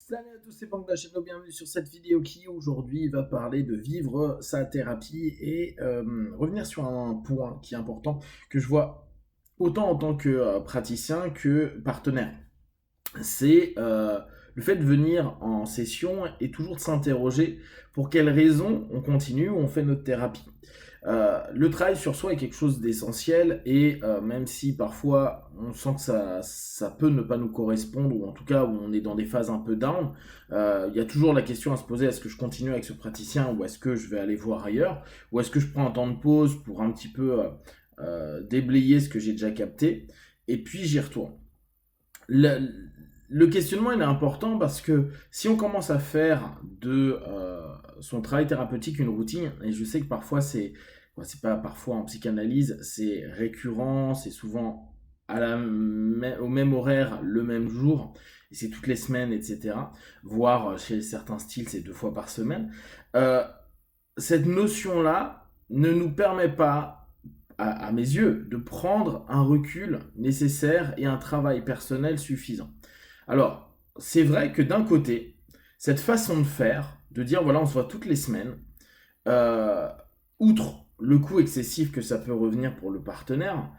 Salut à tous, c'est Panda Shadow, bienvenue sur cette vidéo qui aujourd'hui va parler de vivre sa thérapie et revenir sur un point qui est important que je vois autant en tant que praticien que partenaire. C'est le fait de venir en session et toujours de s'interroger pour quelles raisons on continue ou on fait notre thérapie. Le travail sur soi est quelque chose d'essentiel et même si parfois on sent que ça peut ne pas nous correspondre ou en tout cas où on est dans des phases un peu down, il y a toujours la question à se poser, est-ce que je continue avec ce praticien ou est-ce que je vais aller voir ailleurs ou est-ce que je prends un temps de pause pour un petit peu déblayer ce que j'ai déjà capté et puis j'y retourne. Le questionnement il est important parce que si on commence à faire de son travail thérapeutique une routine, et je sais que parfois c'est pas parfois en psychanalyse, c'est récurrent, c'est souvent au même horaire, le même jour, et c'est toutes les semaines, etc. Voire chez certains styles, c'est 2 fois par semaine. Euh, cette notion-là ne nous permet pas, à mes yeux, de prendre un recul nécessaire et un travail personnel suffisant. Alors, c'est vrai que d'un côté, cette façon de faire, de dire voilà, on se voit toutes les semaines, euh, outre le coût excessif que ça peut revenir pour le partenaire,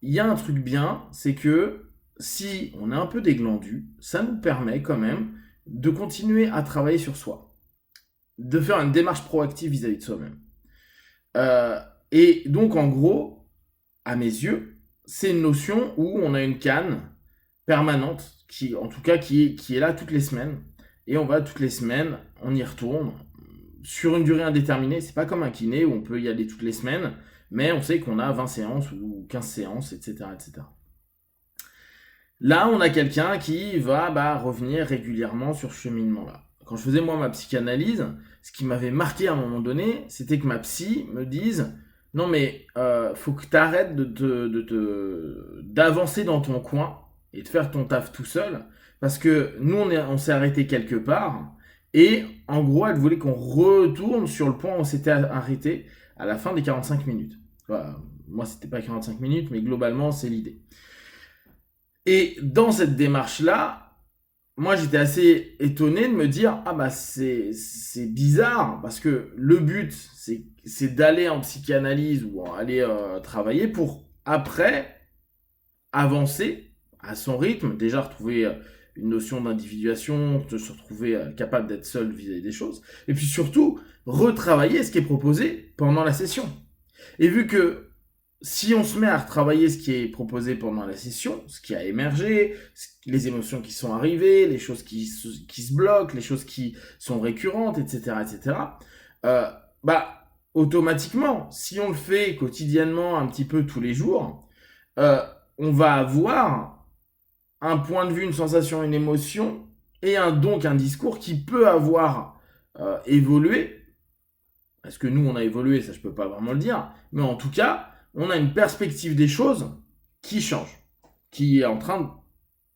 il y a un truc bien, c'est que si on est un peu déglandu, ça nous permet quand même de continuer à travailler sur soi, de faire une démarche proactive vis-à-vis de soi-même. Euh, et donc, en gros, à mes yeux, c'est une notion où on a une canne permanente, qui, en tout cas, qui est là toutes les semaines. Et on va toutes les semaines, on y retourne sur une durée indéterminée. C'est pas comme un kiné où on peut y aller toutes les semaines, mais on sait qu'on a 20 séances ou 15 séances, etc., etc. Là, on a quelqu'un qui va revenir régulièrement sur ce cheminement-là. Quand je faisais moi ma psychanalyse, ce qui m'avait marqué à un moment donné, c'était que ma psy me dise non mais faut que tu arrêtes d'avancer dans ton coin et de faire ton taf tout seul, parce que nous on s'est arrêté quelque part et en gros elle voulait qu'on retourne sur le point où on s'était arrêté à la fin des 45 minutes. Enfin, moi c'était pas 45 minutes, mais globalement c'est l'idée. Et dans cette démarche-là, moi j'étais assez étonné de me dire ah bah c'est bizarre parce que le but c'est d'aller en psychanalyse ou aller travailler pour après avancer à son rythme, déjà retrouver une notion d'individuation, de se retrouver capable d'être seul vis-à-vis des choses, et puis surtout retravailler ce qui est proposé pendant la session. Et vu que si on se met à retravailler ce qui est proposé pendant la session, ce qui a émergé, les émotions qui sont arrivées, les choses qui se bloquent, les choses qui sont récurrentes, etc., etc., euh, automatiquement, si on le fait quotidiennement un petit peu tous les jours, euh, on va avoir un point de vue, une sensation, une émotion, et donc un discours qui peut avoir évolué. Est-ce que nous, on a évolué? Ça, je peux pas vraiment le dire. Mais en tout cas, on a une perspective des choses qui change, qui est en train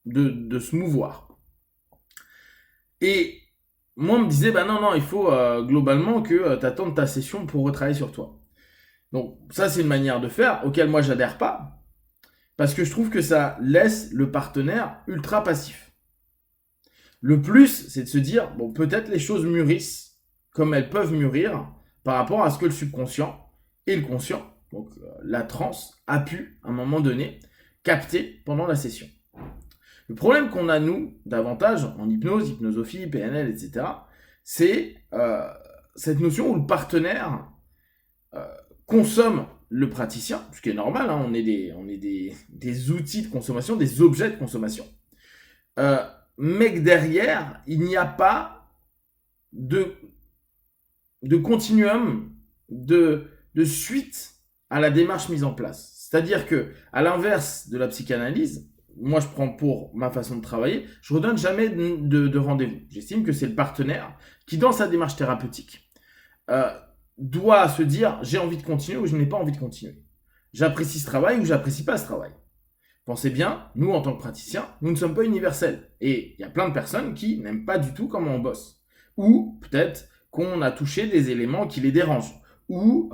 de se mouvoir. Et moi, on me disait, non, il faut globalement que tu attendes ta session pour retravailler sur toi. Donc, ça, c'est une manière de faire auquel moi, j'adhère pas, parce que je trouve que ça laisse le partenaire ultra passif. Le plus, c'est de se dire, bon, peut-être les choses mûrissent comme elles peuvent mûrir par rapport à ce que le subconscient et le conscient, donc la transe, a pu, à un moment donné, capter pendant la session. Le problème qu'on a, nous, davantage, en hypnose, hypnosophie, PNL, etc., c'est cette notion où le partenaire consomme le praticien, ce qui est normal, hein, on est des outils de consommation, des objets de consommation, mais que derrière, il n'y a pas de continuum, de suite à la démarche mise en place. C'est-à-dire que, à l'inverse de la psychanalyse, moi je prends pour ma façon de travailler, je ne redonne jamais de rendez-vous. J'estime que c'est le partenaire qui, dans sa démarche thérapeutique, doit se dire j'ai envie de continuer ou je n'ai pas envie de continuer. J'apprécie ce travail ou j'apprécie pas ce travail. Pensez bien, nous en tant que praticiens, nous ne sommes pas universels. Et il y a plein de personnes qui n'aiment pas du tout comment on bosse. Ou peut-être qu'on a touché des éléments qui les dérangent. Ou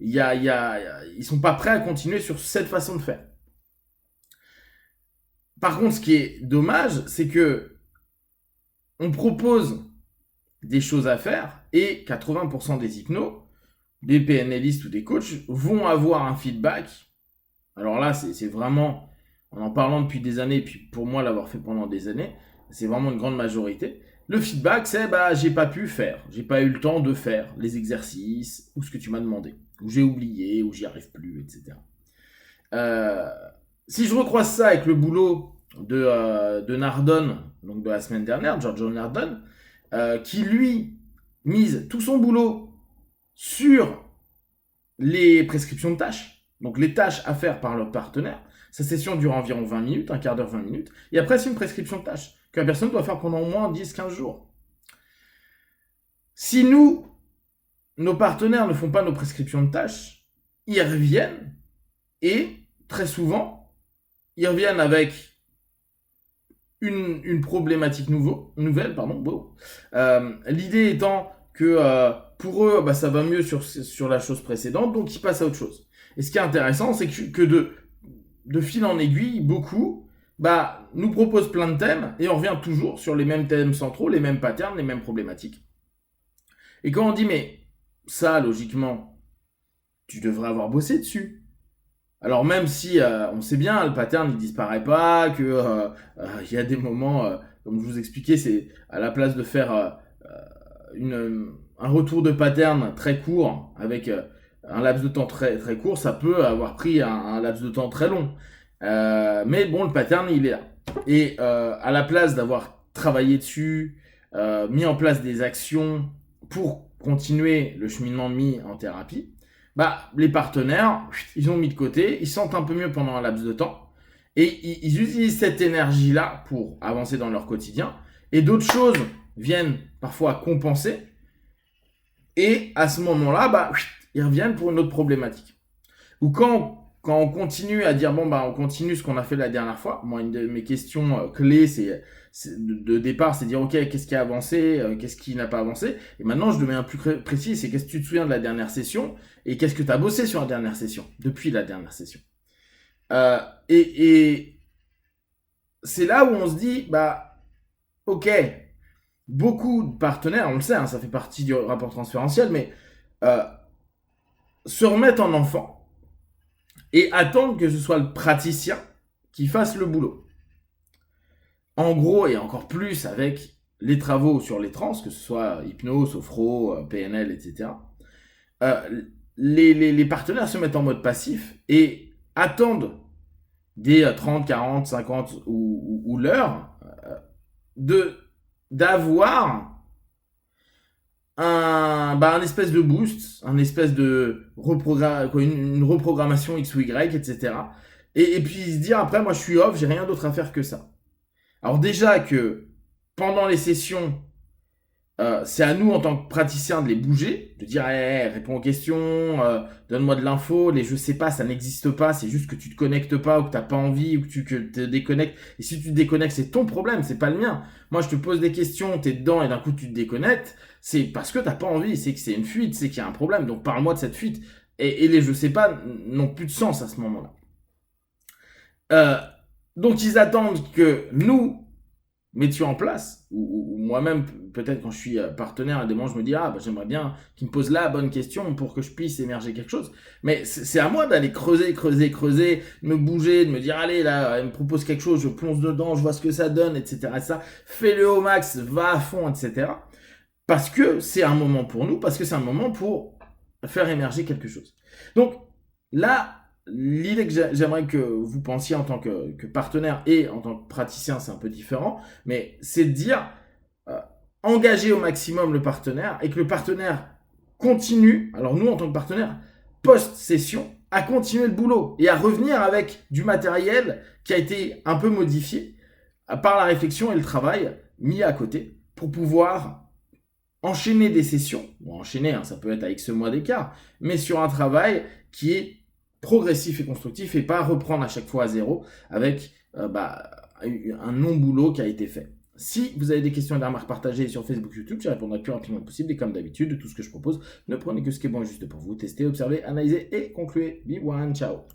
ils sont pas prêts à continuer sur cette façon de faire. Par contre, ce qui est dommage, c'est que on propose des choses à faire et 80% des hypnos, des PNListes ou des coachs vont avoir un feedback. Alors là, c'est vraiment, en parlant depuis des années, et puis pour moi l'avoir fait pendant des années, c'est vraiment une grande majorité. Le feedback, c'est j'ai pas pu faire, j'ai pas eu le temps de faire les exercices ou ce que tu m'as demandé, ou j'ai oublié, ou j'y arrive plus, etc. Euh, Si je recroise ça avec le boulot de Nardone, donc de la semaine dernière, Giorgio Nardone, qui lui mise tout son boulot sur les prescriptions de tâches, donc les tâches à faire par leur partenaire. Sa session dure environ 20 minutes, un quart d'heure, 20 minutes, et après c'est une prescription de tâches que la personne doit faire pendant au moins 10-15 jours. Si nous, nos partenaires ne font pas nos prescriptions de tâches, ils reviennent et très souvent, ils reviennent avec une problématique nouvelle. L'idée étant que pour eux, ça va mieux sur la chose précédente, donc ils passent à autre chose. Et ce qui est intéressant, c'est que de fil en aiguille, beaucoup nous proposent plein de thèmes et on revient toujours sur les mêmes thèmes centraux, les mêmes patterns, les mêmes problématiques. Et quand on dit, mais ça, logiquement, tu devrais avoir bossé dessus. Alors même si on sait bien, le pattern il disparaît pas, que y a des moments, comme je vous expliquais, c'est à la place de faire un retour de pattern très court avec un laps de temps très très court, ça peut avoir pris un laps de temps très long. Mais bon, le pattern il est là. Et à la place d'avoir travaillé dessus, mis en place des actions pour continuer le cheminement mis en thérapie, les partenaires, ils ont mis de côté, ils se sentent un peu mieux pendant un laps de temps, et ils utilisent cette énergie-là pour avancer dans leur quotidien, et d'autres choses viennent parfois compenser, et à ce moment-là, ils reviennent pour une autre problématique. Ou quand on continue à dire, on continue ce qu'on a fait la dernière fois, moi, une de mes questions clés, de départ, c'est dire, ok, qu'est-ce qui a avancé, qu'est-ce qui n'a pas avancé. Et maintenant, je deviens plus précis, c'est qu'est-ce que tu te souviens de la dernière session et qu'est-ce que tu as bossé sur la dernière session, depuis la dernière session. Et c'est là où on se dit, ok, beaucoup de partenaires, on le sait, ça fait partie du rapport transférentiel, mais se remettent en enfant et attendre que ce soit le praticien qui fasse le boulot. En gros, et encore plus avec les travaux sur les trans, que ce soit hypnose, sophro, PNL, etc., les partenaires se mettent en mode passif et attendent des 30, 40, 50 ou l'heure d'avoir un espèce de boost, un espèce de une reprogrammation X ou Y, etc. Et puis se dire après, moi je suis off, j'ai rien d'autre à faire que ça. Alors déjà que pendant les sessions, c'est à nous en tant que praticiens de les bouger, de dire réponds aux questions, donne-moi de l'info, les je sais pas, ça n'existe pas, c'est juste que tu te connectes pas ou que t'as pas envie ou que tu te déconnectes. Et si tu te déconnectes, c'est ton problème, c'est pas le mien. Moi, je te pose des questions, t'es dedans et d'un coup tu te déconnectes, c'est parce que t'as pas envie, c'est que c'est une fuite, c'est qu'il y a un problème. Donc parle-moi de cette fuite. Et les je sais pas n'ont plus de sens à ce moment-là. Donc ils attendent que nous mettions en place, ou moi-même, peut-être quand je suis partenaire, à des moments je me dis, j'aimerais bien qu'ils me posent la bonne question pour que je puisse émerger quelque chose. Mais c'est à moi d'aller creuser, de me bouger, de me dire, allez, là, elle me propose quelque chose, je plonge dedans, je vois ce que ça donne, etc. Fais-le au max, va à fond, etc. Parce que c'est un moment pour nous, parce que c'est un moment pour faire émerger quelque chose. Donc, là, l'idée que j'aimerais que vous pensiez en tant que partenaire et en tant que praticien, c'est un peu différent, mais c'est de dire engager au maximum le partenaire et que le partenaire continue, alors nous en tant que partenaire, post-session, à continuer le boulot et à revenir avec du matériel qui a été un peu modifié par la réflexion et le travail mis à côté pour pouvoir enchaîner des sessions, ou enchaîner, ça peut être avec ce mois d'écart, mais sur un travail qui est progressif et constructif et pas reprendre à chaque fois à zéro avec un non-boulot qui a été fait. Si vous avez des questions et des remarques partagées sur Facebook, YouTube, j'y répondrai le plus rapidement possible et comme d'habitude, de tout ce que je propose, ne prenez que ce qui est bon et juste pour vous. Testez, observez, analysez et concluez. Be one, ciao.